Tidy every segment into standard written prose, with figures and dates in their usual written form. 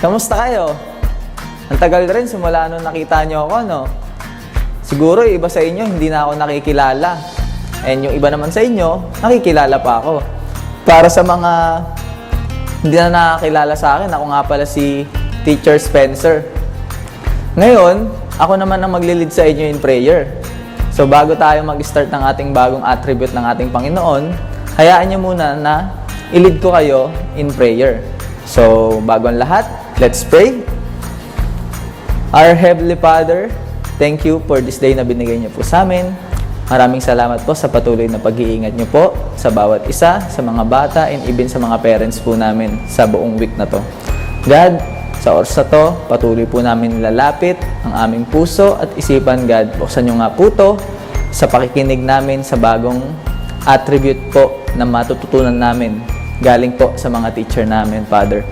Kamusta kayo? Ang tagal rin simula nung nakita nyo ako, no? Siguro iba sa inyo, hindi na ako nakikilala. And yung iba naman sa inyo, nakikilala pa ako. Para sa mga hindi na nakakilala sa akin, ako nga pala si Teacher Spencer. Ngayon, ako naman ang maglilid sa inyo in prayer. So bago tayo mag-start ng ating bagong attribute ng ating Panginoon, hayaan nyo muna na ilid ko kayo in prayer. So bago ang lahat, let's pray. Our Heavenly Father, thank you for this day na binigay niyo po sa amin. Maraming salamat po sa patuloy na pag-iingat niyo po sa bawat isa, sa mga bata, and even sa mga parents po namin sa buong week na to. God, sa oras na to, patuloy po namin nilalapit ang aming puso at isipan. God, buksan niyo nga po to sa pakikinig namin sa bagong attribute po na matututunan namin galing po sa mga teacher namin, Father.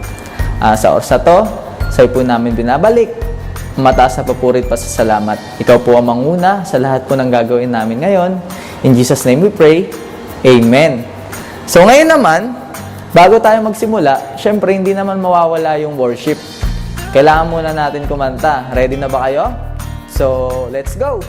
Sa oras na to, sa'yo po namin binabalik mataas na papurit pa sa salamat. Ikaw po ang manguna sa lahat po ng gagawin namin ngayon. In Jesus' name we pray. Amen. So ngayon naman, bago tayo magsimula, syempre hindi naman mawawala yung worship. Kailangan muna natin kumanta. Ready na ba kayo? So, let's go!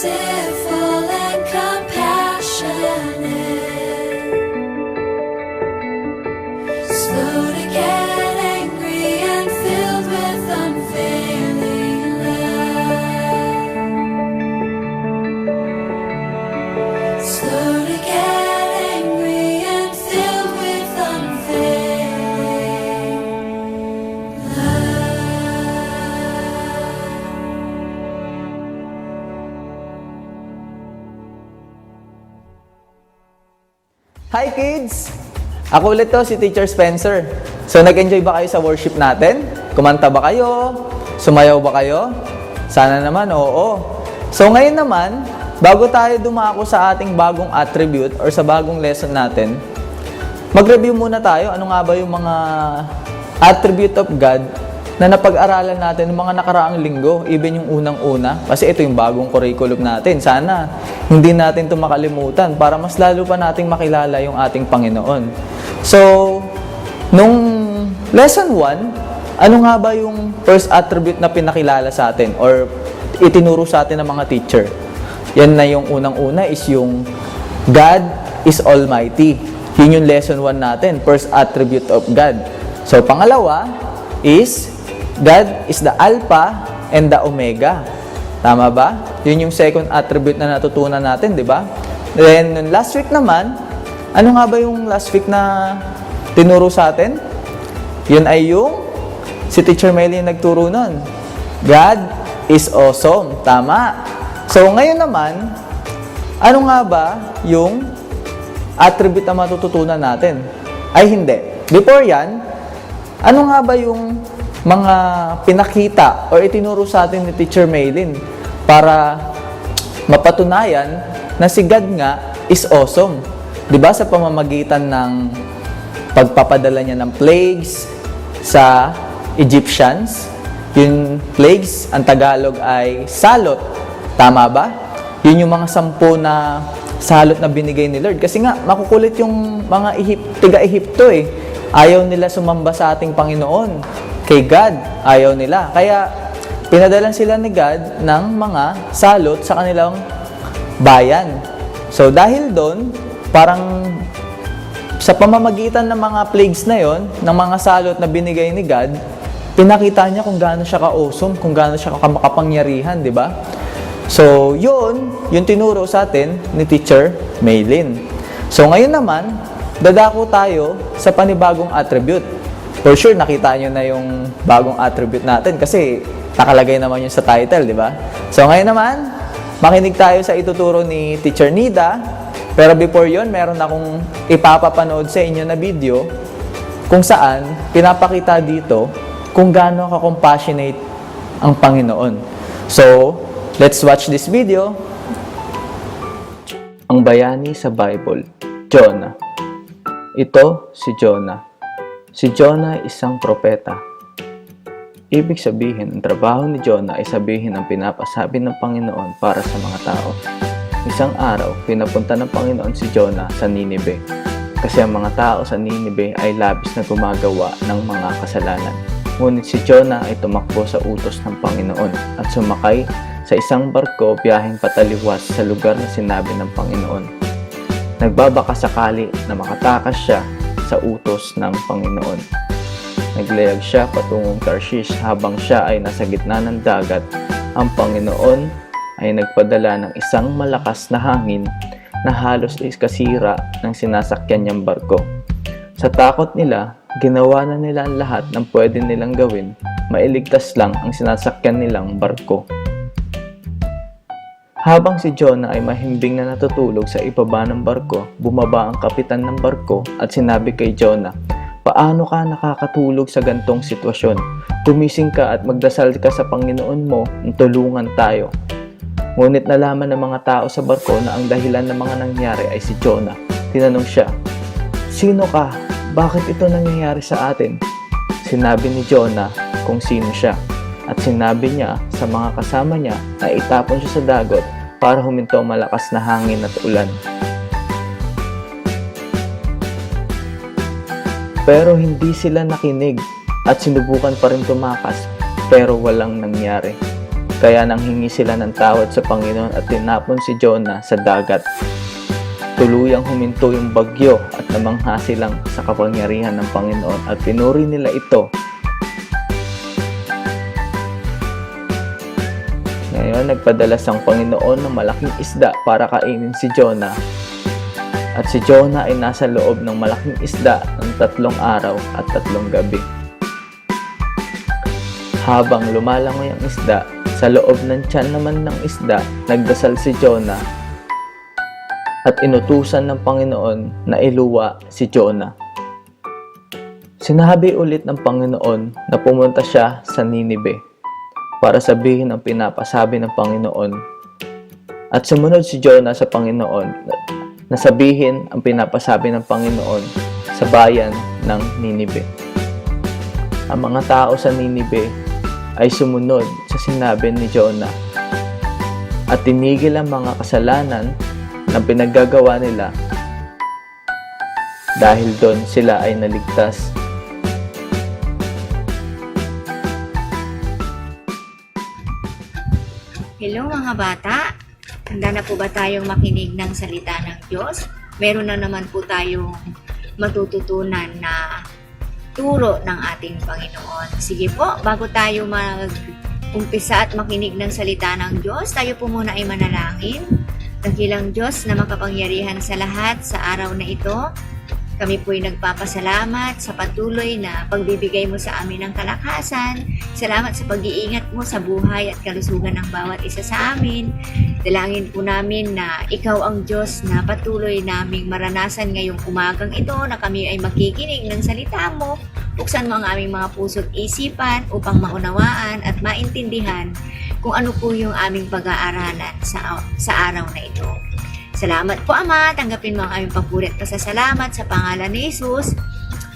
merciful and compassionate, slow to get angry and filled with unfailing love, slow to get angry and filled with unfailing love. Hi kids! Ako ulit to, si Teacher Spencer. So nag-enjoy ba kayo sa worship natin? Kumanta ba kayo? Sumayaw ba kayo? Sana naman, oo. So ngayon naman, bago tayo dumako sa ating bagong attribute or sa bagong lesson natin, mag-review muna tayo. Ano nga ba yung mga attribute of God na napag-aralan natin ng mga nakaraang linggo, even yung unang-una. Kasi ito yung bagong curriculum natin. Sana hindi natin ito makalimutan para mas lalo pa nating makilala yung ating Panginoon. So, nung lesson 1, ano nga ba yung first attribute na pinakilala sa atin or itinuro sa atin ng mga teacher? Yan na yung unang-una is yung God is Almighty. Yun yung lesson 1 natin, first attribute of God. So, pangalawa is God is the Alpha and the Omega. Tama ba? Yun yung second attribute na natutunan natin, di ba? Then, last week naman, ano nga ba yung last week na tinuro sa atin? Yun ay yung si Teacher Melly nagturo nun. God is awesome. Tama. So, ngayon naman, ano nga ba yung attribute na matututunan natin? Ay, hindi. Before yan, ano nga ba yung mga pinakita o itinuro sa atin ni Teacher Maylin para mapatunayan na si God nga is awesome? Diba sa pamamagitan ng pagpapadala niya ng plagues sa Egyptians? Yung plagues, ang Tagalog ay salot. Tama ba? Yun yung mga 10 na salot na binigay ni Lord. Kasi nga, makukulit yung mga tiga-Ehipto eh. Ayaw nila sumamba sa ating Panginoon. Kay God, ayaw nila. Kaya, pinadalan sila ni God ng mga salot sa kanilang bayan. So, dahil doon, parang sa pamamagitan ng mga plagues na yon, ng mga salot na binigay ni God, pinakita niya kung gaano siya ka-awesome, kung gaano siya makapangyarihan, di ba? So, yung tinuro sa atin ni Teacher Maylin. So, ngayon naman, dadako tayo sa panibagong attribute. For sure, nakita nyo na yung bagong attribute natin kasi nakalagay naman yun sa title, di ba? So, ngayon naman, makinig tayo sa ituturo ni Teacher Nida. Pero before yon, meron akong ipapapanood sa inyo na video kung saan pinapakita dito kung gaano ka-compassionate ang Panginoon. So, let's watch this video. Ang bayani sa Bible, Jonah. Ito si Jonah. Si Jonah ay isang propeta. Ibig sabihin, ang trabaho ni Jonah ay sabihin ang pinapasabi ng Panginoon para sa mga tao. Isang araw, pinapunta ng Panginoon si Jonah sa Ninive kasi ang mga tao sa Ninive ay labis na gumagawa ng mga kasalanan. Ngunit si Jonah ay tumakbo sa utos ng Panginoon at sumakay sa isang barko biyaheng pataliwas sa lugar na sinabi ng Panginoon. Nagbabaka sakali na makatakas siya sa utos ng Panginoon. Naglayag siya patungong Tarshish habang siya ay nasa gitna ng dagat. Ang Panginoon ay nagpadala ng isang malakas na hangin na halos iskasira ng sinasakyan niyang barko. Sa takot nila, ginawa na nila ang lahat ng pwede nilang gawin, mailigtas lang ang sinasakyan nilang barko. Habang si Jonah ay mahimbing na natutulog sa ibaba ng barko, bumaba ang kapitan ng barko at sinabi kay Jonah, "Paano ka nakakatulog sa gantong sitwasyon? Gumising ka at magdasal ka sa Panginoon mo na tulungan tayo." Ngunit nalaman ng mga tao sa barko na ang dahilan ng mga nangyari ay si Jonah. Tinanong siya, "Sino ka? Bakit ito nangyayari sa atin?" Sinabi ni Jonah kung sino siya. At sinabi niya sa mga kasama niya na itapon siya sa dagat para huminto ang malakas na hangin at ulan. Pero hindi sila nakinig at sinubukan pa rin tumakas pero walang nangyari. Kaya nanghingi sila ng tawad sa Panginoon at tinapon si Jonah sa dagat. Tuluyang huminto yung bagyo at namangha silang sa kapangyarihan ng Panginoon at pinuri nila ito. Ngayon, nagpadala ang Panginoon ng malaking isda para kainin si Jonah. At si Jonah ay nasa loob ng malaking isda ng 3 araw at 3 gabi. Habang lumalangoy ang isda, sa loob ng tiyan naman ng isda, nagdasal si Jonah at inutusan ng Panginoon na iluwa si Jonah. Sinabi ulit ng Panginoon na pumunta siya sa Ninive para sabihin ang pinapasabi ng Panginoon. At sumunod si Jonah sa Panginoon na sabihin ang pinapasabi ng Panginoon sa bayan ng Ninive. Ang mga tao sa Ninive ay sumunod sa sinabi ni Jonah at tinigil ang mga kasalanan na pinaggagawa nila. Dahil doon sila ay naligtas. Hello mga bata! Handa na po ba tayong makinig ng salita ng Diyos? Meron na naman po tayong matututunan na turo ng ating Panginoon. Sige po, bago tayo mag-umpisa at makinig ng salita ng Diyos, tayo po muna ay manalangin. Dakilang Diyos na makapangyarihan sa lahat sa araw na ito, kami po ay nagpapasalamat sa patuloy na pagbibigay mo sa amin ng kalakasan. Salamat sa pag-iingat mo sa buhay at kalusugan ng bawat isa sa amin. Dalangin po namin na ikaw ang Diyos na patuloy naming maranasan ngayong umagang ito na kami ay makikinig ng salita mo. Buksan mo ang aming mga puso't isipan upang maunawaan at maintindihan kung ano po yung aming pag-aaralan sa araw na ito. Salamat po Ama, tanggapin mo ang aming papuri at pasasalamat sa pangalan ni Jesus.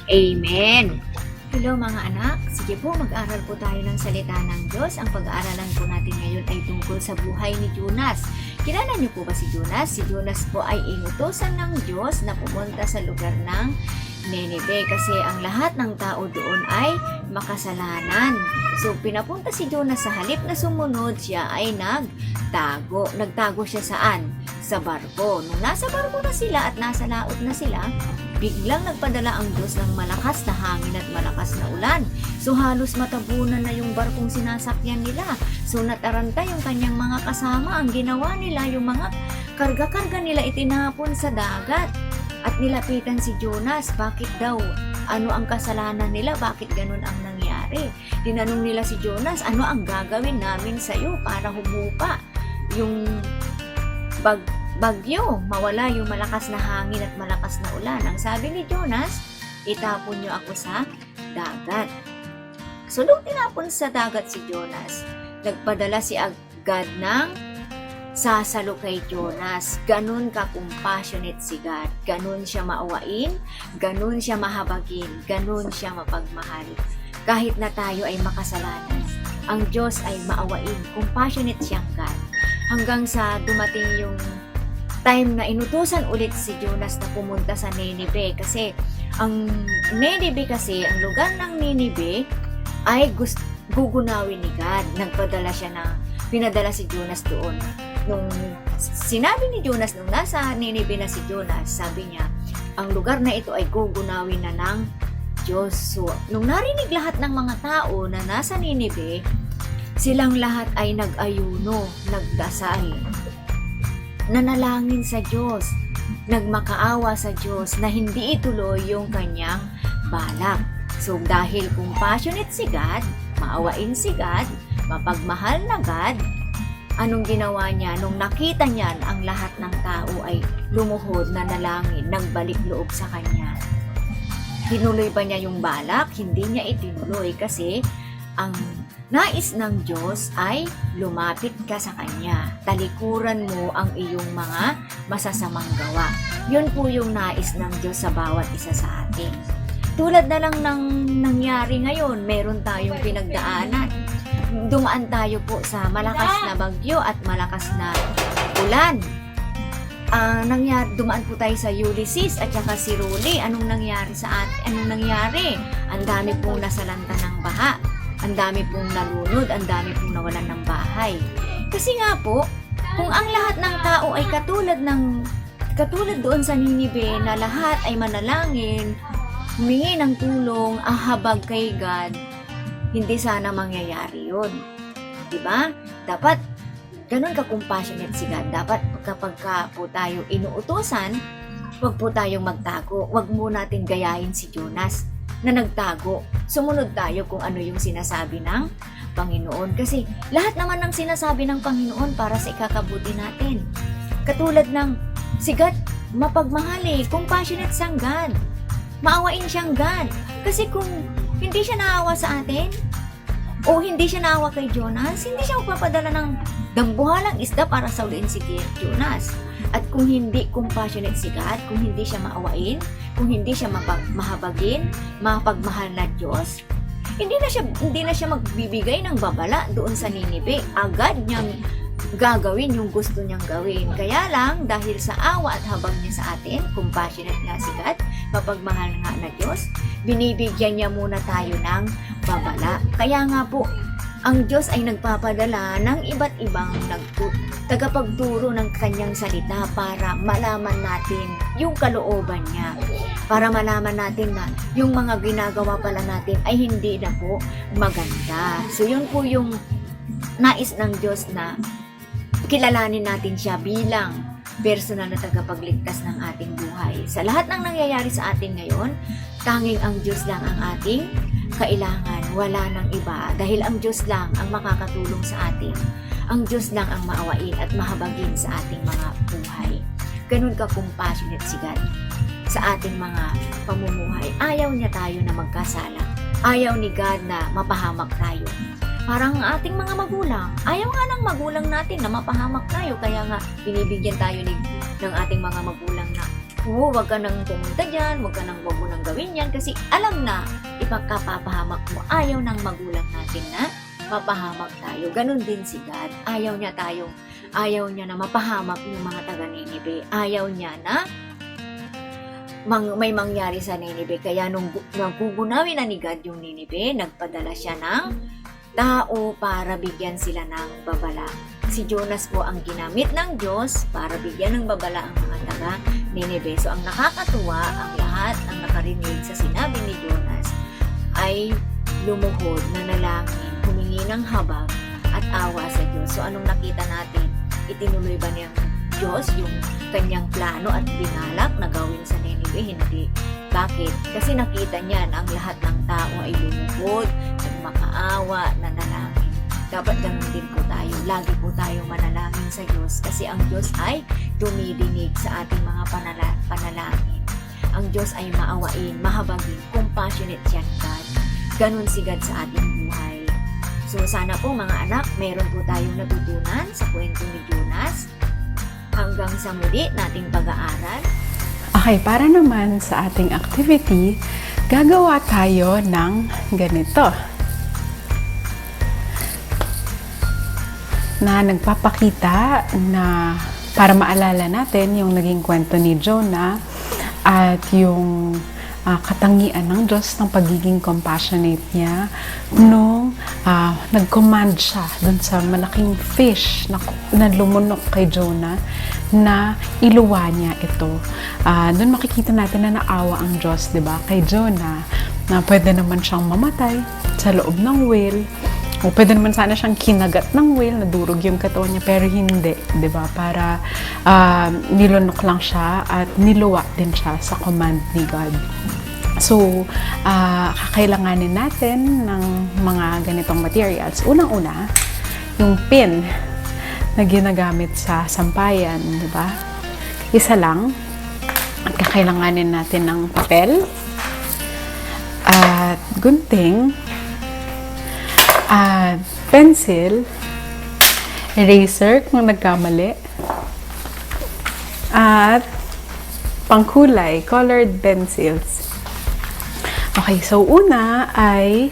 Amen. Hello mga anak, sige po mag-aral po tayo ng salita ng Diyos. Ang pag-aaralan po natin ngayon ay tungkol sa buhay ni Jonas. Kilala niyo po ba si Jonas? Si Jonas po ay inutosan ng Diyos na pumunta sa lugar ng Ninive kasi ang lahat ng tao doon ay makasalanan. So pinapunta si Jonas, sa halip na sumunod, siya ay nagtago. Nagtago siya saan? Sa barko. Nung nasa barko na sila at nasa laot na sila, biglang nagpadala ang Diyos ng malakas na hangin at malakas na ulan. So halos matabunan na yung barkong sinasakyan nila. So nataranta yung kanyang mga kasama. Ang ginawa nila, yung mga karga-karga nila itinapon sa dagat. At nilapitan si Jonas, bakit daw? Ano ang kasalanan nila? Bakit ganun ang nangyari? Tinanong nila si Jonas, ano ang gagawin namin sa'yo para humupa yung bagyo, mawala yung malakas na hangin at malakas na ulan. Ang sabi ni Jonas, itapon niyo ako sa dagat. So nung tinapon sa dagat si Jonas, nagpadala si agad ng sasalo kay Jonas. Ganun ka-compassionate si God. Ganun siya maawain, ganun siya mahabagin, ganun siya mapagmahal. Kahit na tayo ay makasalanan, ang Diyos ay maawain, compassionate siyang God. Hanggang sa dumating yung time na inutusan ulit si Jonas na pumunta sa Ninive. Kasi ang Ninive kasi, ang lugar ng Ninive ay gugunawin ni God. Pinadala si Jonas doon. Nung sinabi ni Jonas, nung nasa Ninive na si Jonas, sabi niya, ang lugar na ito ay gugunawin na ng Diyos. So, nung narinig lahat ng mga tao na nasa Ninive, silang lahat ay nag-ayuno, nagdasal, nanalangin sa Diyos, nagmakaawa sa Diyos na hindi ituloy yung kanyang balak. So, dahil compassionate si God, maawain si God, mapagmahal na God, anong ginawa niya? Nung nakita niya ang lahat ng tao ay lumuhod na nalangin, nagbalik loob sa kanya. Tinuloy ba niya yung balak? Hindi niya itinuloy kasi ang nais ng Diyos ay lumapit ka sa Kanya. Talikuran mo ang iyong mga masasamang gawa. Yun po yung nais ng Diyos sa bawat isa sa atin. Tulad na lang ng nangyari ngayon, meron tayong pinagdaanan. Dumaan tayo po sa malakas na bagyo at malakas na ulan. Dumaan po tayo sa Ulysses at saka si Ruli. Anong nangyari sa atin? Anong nangyari? Ang dami pong nasalanta ng baha. Ang ang dami pong nalunod, ang dami pong nawalan ng bahay. Kasi nga po, kung ang lahat ng tao ay katulad doon sa Ninive na lahat ay manalangin, humingi ng tulong, ahabag kay God, hindi sana mangyayari yun. Diba? Dapat ganun ka-compassionate si God. Dapat kapag po tayo inuutosan, wag po tayong magtago. Wag mo natin gayahin si Jonas na nagtago. Sumunod tayo kung ano yung sinasabi ng Panginoon. Kasi lahat naman ng sinasabi ng Panginoon para sa ikakabuti natin. Katulad ng si God, mapagmahali, compassionate siyang God. Maawain siyang God. Kasi kung hindi siya naawa sa atin, o hindi siya naawa kay Jonas, hindi siya magpapadala ng dambuhalang isda para sauliin si Jonas. At kung hindi compassionate si God, kung hindi siya maawain, kung hindi siya mahabagin, mapagmahal na Diyos, hindi na siya magbibigay ng babala doon sa Ninive. Agad niyang gagawin yung gusto niyang gawin. Kaya lang, dahil sa awa at habag niya sa atin, compassionate nga si God, mapagmahal nga na Diyos, binibigyan niya muna tayo ng babala. Kaya nga po, ang Diyos ay nagpapadala ng iba't ibang tagapagturo ng kanyang salita para malaman natin yung kalooban niya. Para malaman natin na yung mga ginagawa pala natin ay hindi na po maganda. So yun po yung nais ng Diyos na kilalanin natin siya bilang personal na tagapagligtas ng ating buhay. Sa lahat ng nangyayari sa atin ngayon, tanging ang Diyos lang ang ating kailangan, wala nang iba. Dahil ang Diyos lang ang makakatulong sa atin. Ang Diyos lang ang maawain at mahabagin sa ating mga buhay. Ganun ka compassionate si God sa ating mga pamumuhay. Ayaw niya tayo na magkasala. Ayaw ni God na mapahamak tayo. Parang ating mga magulang. Ayaw nga ng magulang natin na mapahamak tayo. Kaya nga, binibigyan tayo ng ating mga magulang na, wag ka nang pumunta dyan, wag mo nang gawin yan. Kasi alam na, ipagkapapahamak mo. Ayaw ng magulang natin na mapahamak tayo. Ganun din si God. Ayaw niya na mapahamak yung mga taga-Ninive. Ayaw niya na may mangyari sa Ninive. Kaya nung gugunawin na ni God yung Ninive, nagpadala siya ng tao para bigyan sila ng babala. Si Jonas po ang ginamit ng Diyos para bigyan ng babala ang mga taga Ninive. So ang nakakatuwa, ang lahat ng nakarinig sa sinabi ni Jonas ay lumuhod, nanalangin, humingi ng habag at awa sa Diyos. So anong nakita natin? Itinuloy ba niyang Diyos yung kanyang plano at binalak na gawin sa Ninive? Hindi. Bakit? Kasi nakita niya na ang lahat ng tao ay lumuhod, nagmakaawa, nanalangin. Dapat ganun din po tayo. Lagi po tayo manalangin sa Diyos kasi ang Diyos ay tumidinig sa ating mga panalangin. Ang Diyos ay maawain, mahabagin, compassionate siya God. Ganun si God sa ating buhay. So sana po mga anak, meron po tayong natutunan sa kwento ni Jonas. Hanggang sa muli nating pag-aaral. Okay, para naman sa ating activity, gagawa tayo ng ganito. Na nagpapakita na para maalala natin yung naging kwento ni Jonah at yung katangian ng Diyos ng pagiging compassionate niya nung nag-command siya dun sa malaking fish na lumunok kay Jonah na iluwa niya ito. Doon makikita natin na naawa ang Diyos, di ba, kay Jonah, na pwede naman siyang mamatay sa loob ng whale, o pwede naman sana siyang kinagat ng whale, nadurog yung katawan niya, pero hindi, di ba, para nilunok lang siya at niluwa din siya sa command ni God. So, kakailanganin natin ng mga ganitong materials. Unang-una, yung pin na ginagamit sa sampayan, di ba? Isa lang. At kakailanganin natin ng papel at gunting at pencil, eraser kung nagkamali, at pangkulay, colored pencils. Okay, so una ay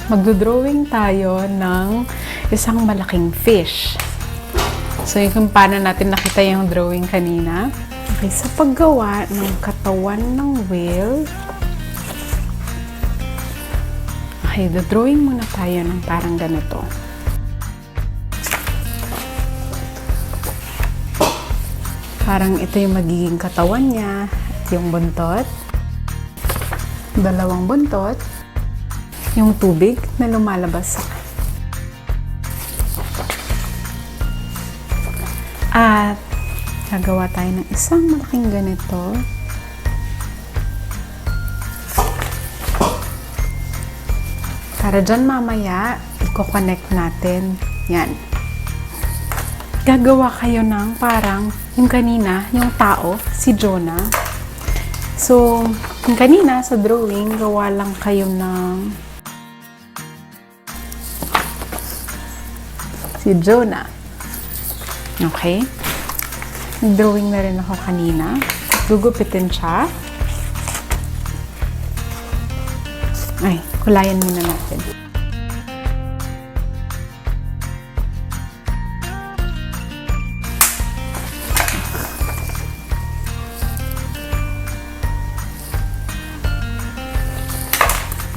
magdodrawing tayo ng isang malaking fish. So yung kung paano natin nakita yung drawing kanina. Okay, sa paggawa ng katawan ng whale, okay, Okay, drawing muna tayo ng parang ganito. Parang ito yung magiging katawan niya at yung buntot. Dalawang buntot. Yung tubig na lumalabas sa at gagawa tayo ng isang malaking ganito. Para dyan mamaya, i-connect natin. Yan. Gagawa kayo ng parang yung kanina, yung tao, si Jonah. So, yung kanina sa drawing, gawa lang kayo ng si Jonah. Okay? Nag-drawing na rin ako kanina. Gugupitin siya. Ay, kulayan muna natin.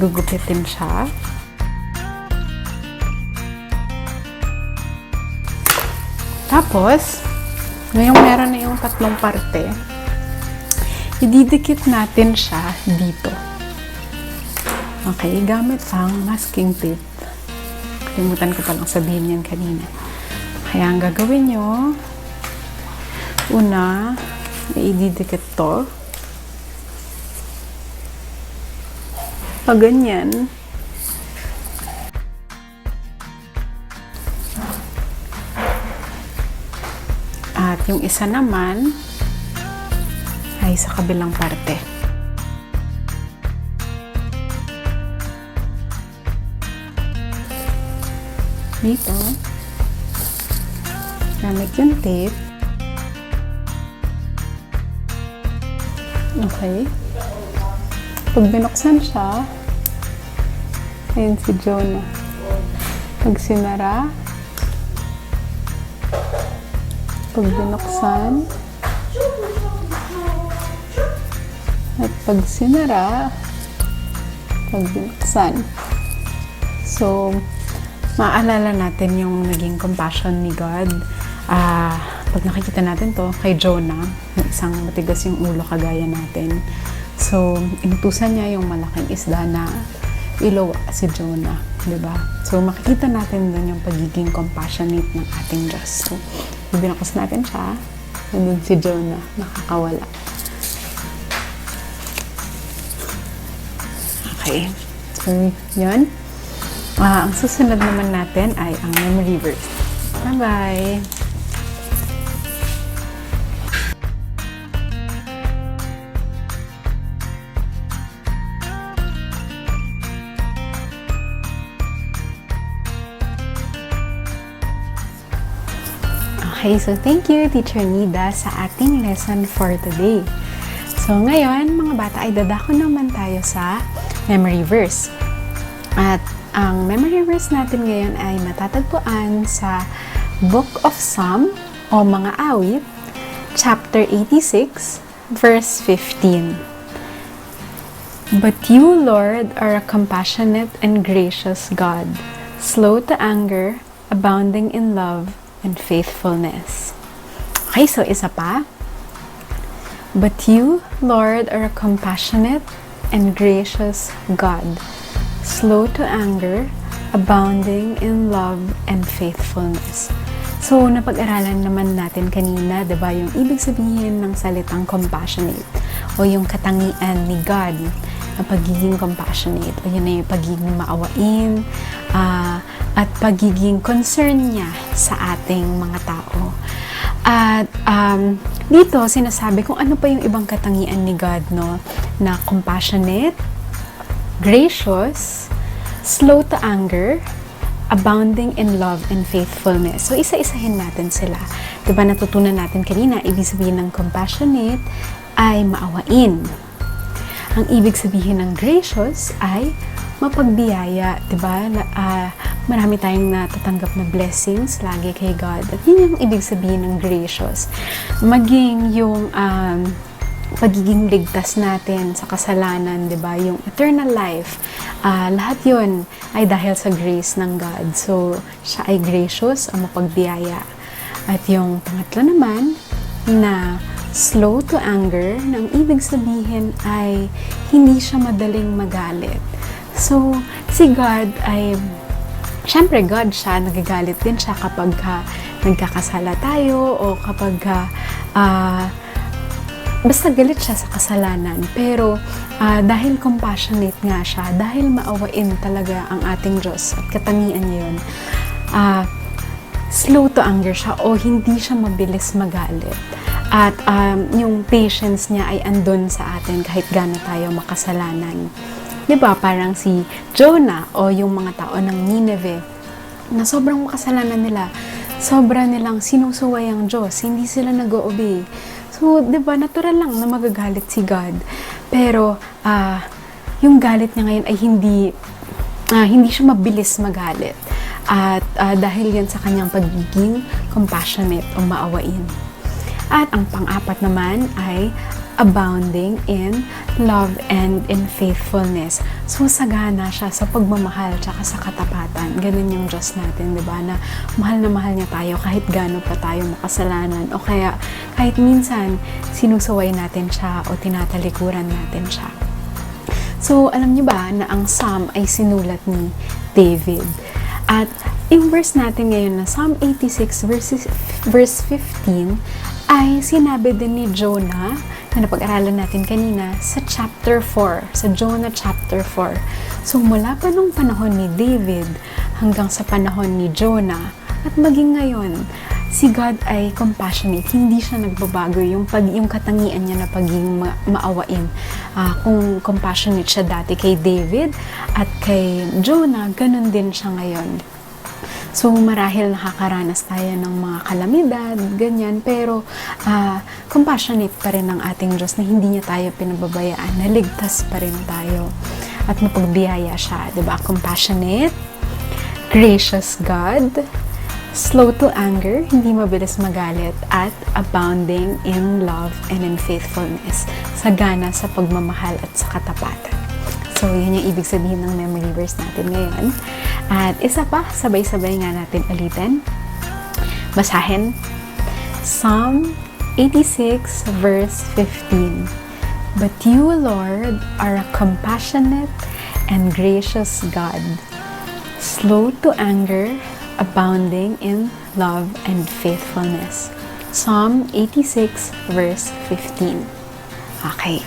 Gugupitin siya. Tapos, ngayong meron na yung tatlong parte, ididikit natin siya dito. Okay, gamit ang masking tape. Kalimutan ko palang sabihin yan kanina. Kaya ang gagawin nyo, una, ididikit to. Pag ganyan, at yung isa naman ay sa kabilang parte. Dito, gamit yung tape. Okay. Pag binuksan siya, ayun si Jonah. Pag sinara, pag binuksan, at pag sinara, pag binuksan. So, maalala natin yung naging compassion ni God. Pag nakikita natin to kay Jonah, na isang matigas yung ulo kagaya natin. So, inutusan niya yung malaking isda na ilawa si Jonah, di ba? So, makikita natin doon yung pagiging compassionate ng ating Diyos. So, binukos natin siya, nandun si Jonah, nakakawala. Okay. So, yun. Ang susunod naman natin ay ang memory verse. Bye-bye! Okay, so thank you, Teacher Nida, sa ating lesson for today. So ngayon, mga bata, ay dadako naman tayo sa memory verse. At ang memory verse natin ngayon ay matatagpuan sa Book of Psalm o Mga Awit, chapter 86, verse 15. But you, Lord, are a compassionate and gracious God, slow to anger, abounding in love and faithfulness. Okay, so isa pa. But you, Lord, are a compassionate and gracious God, slow to anger, abounding in love and faithfulness. So, napag-aralan naman natin kanina, diba, yung ibig sabihin ng salitang compassionate o yung katangian ni God na pagiging compassionate o yun ay pagiging maawain, at pagiging concern niya sa ating mga tao. At dito, sinasabi kung ano pa yung ibang katangian ni God, no? Na compassionate, gracious, slow to anger, abounding in love and faithfulness. So, isa-isahin natin sila. Diba, natutunan natin kanina, ibig sabihin ng compassionate ay maawain. Ang ibig sabihin ng gracious ay mapagbiyaya, diba? Marami tayong natatanggap na blessings lagi kay God. At yun yung ibig sabihin ng gracious. Maging yung pagiging ligtas natin sa kasalanan, 'di ba? Yung eternal life. Lahat 'yon ay dahil sa grace ng God. So, siya ay gracious o mapagbiyaya. At yung pangatlo naman, na slow to anger, nang ibig sabihin ay hindi siya madaling magalit. So, si God ay, syempre God siya, nagagalit din siya kapag nagkakasala tayo o kapag basta galit siya sa kasalanan. Pero dahil compassionate nga siya, dahil maawain talaga ang ating Diyos at katangian niya yun, slow to anger siya o hindi siya mabilis magalit. At yung patience niya ay andun sa atin kahit gaano tayo makasalanan. Diba? Parang si Jonah o yung mga tao ng Nineveh na sobrang makasalanan nila, sobra nilang sinusuway ang Diyos, hindi sila nag-o-obey. So, diba, natural lang na magagalit si God. Pero, yung galit niya ngayon ay hindi siya mabilis magalit. At dahil yan sa kanyang pagiging compassionate o maawain. At ang pang-apat naman ay abounding in love and in faithfulness. So, sagana siya sa pagmamahal tsaka sa katapatan. Ganun yung Diyos natin, di ba? Na mahal niya tayo kahit gaano pa tayo makasalanan. O kaya, kahit minsan, sinusuway natin siya o tinatalikuran natin siya. So, alam niyo ba na ang Psalm ay sinulat ni David? At yung verse natin ngayon na Psalm 86 verse 15 ay sinabi din ni Jonah na napag-aralan natin kanina sa chapter 4, sa Jonah chapter 4. So mula pa nung panahon ni David hanggang sa panahon ni Jonah at maging ngayon, si God ay compassionate, hindi siya nagbabago yung katangian niya na pagiging maawain. Kung compassionate siya dati kay David at kay Jonah, ganun din siya ngayon. So, marahil nakakaranas tayo ng mga kalamidad, ganyan, pero compassionate pa rin ang ating Diyos na hindi niya tayo pinababayaan, naligtas pa rin tayo at mapagbiyaya siya, diba? Compassionate, gracious God, slow to anger, hindi mabilis magalit, at abounding in love and in faithfulness, sagana sa pagmamahal at sa katapatan. So, yun yung ibig sabihin ng memory verse natin ngayon. At isa pa, sabay-sabay nga natin ulitin. Basahin. Psalm 86 verse 15. But you, Lord, are a compassionate and gracious God, slow to anger, abounding in love and faithfulness. Psalm 86 verse 15. Okay.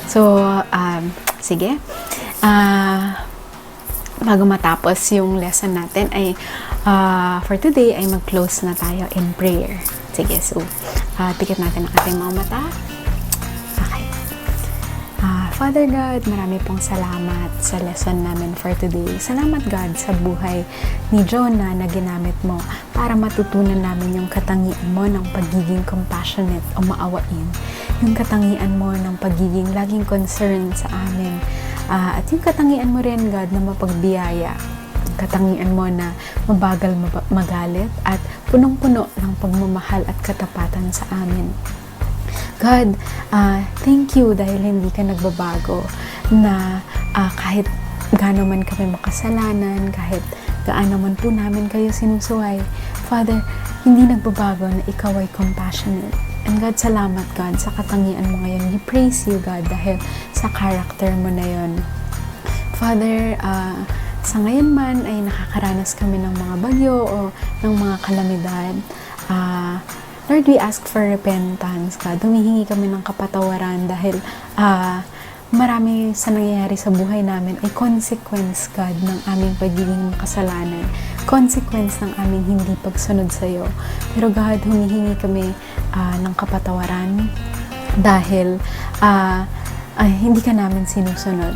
So, sige. Bago matapos yung lesson natin ay for today ay mag-close na tayo in prayer. Sige, so pikit natin ang ating mga mata. Okay. Father God, marami pong salamat sa lesson namin for today. Salamat God sa buhay ni Jonah na ginamit mo para matutunan namin yung katangian mo ng pagiging compassionate o maawain. Yung katangian mo ng pagiging laging concern sa amin. At yung katangian mo rin, God, na mapagbiyaya. Katangian mo na mabagal magalit at punong-puno ng pagmamahal at katapatan sa amin. God, thank you dahil hindi ka nagbabago na kahit gaano man kami makasalanan, kahit gaano man po namin kayo sinusuway, Father, hindi nagbabago na ikaw ay compassionate. And God, salamat God sa katangian mo ngayon. We praise you God dahil sa character mo na yon. Father, sa ngayon man ay nakakaranas kami ng mga bagyo o ng mga kalamidad. Lord, we ask for repentance, God. Humihingi kami ng kapatawaran dahil marami sa nangyayari sa buhay namin ay consequence, God, ng aming pagiging makasalanan. Consequence ng aming hindi pagsunod sa iyo. Pero God, humihingi kami ng kapatawaran dahil hindi ka namin sinusunod.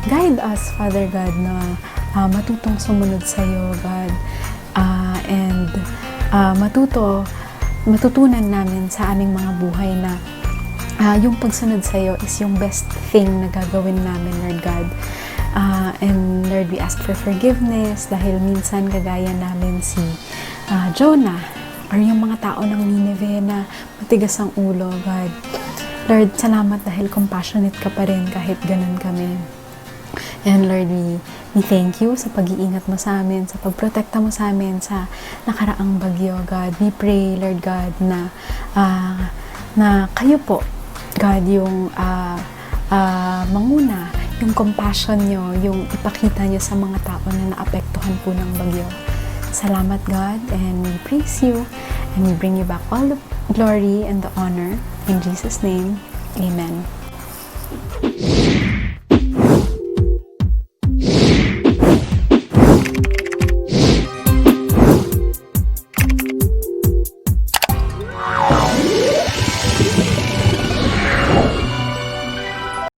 Guide us, Father God, na matutong sumunod sa iyo, God. And matutunan namin sa aming mga buhay na yung pagsunod sa iyo is yung best thing na gagawin namin, Lord God. And Lord, we ask for forgiveness dahil minsan kagaya namin si Jonah or yung mga tao ng Nineveh na matigas ang ulo, God. Lord, salamat dahil compassionate ka pa rin kahit ganun kami. And Lord, we thank you sa pag-iingat mo sa amin, sa pagprotekta mo sa amin sa nakaraang bagyo, God. We pray, Lord God, na kayo po, God, yung manguna, yung compassion nyo, yung ipakita nyo sa mga tao na naapektuhan po ng bagyo. Salamat, God, and we praise you, and we bring you back all the glory and the honor. In Jesus' name, amen.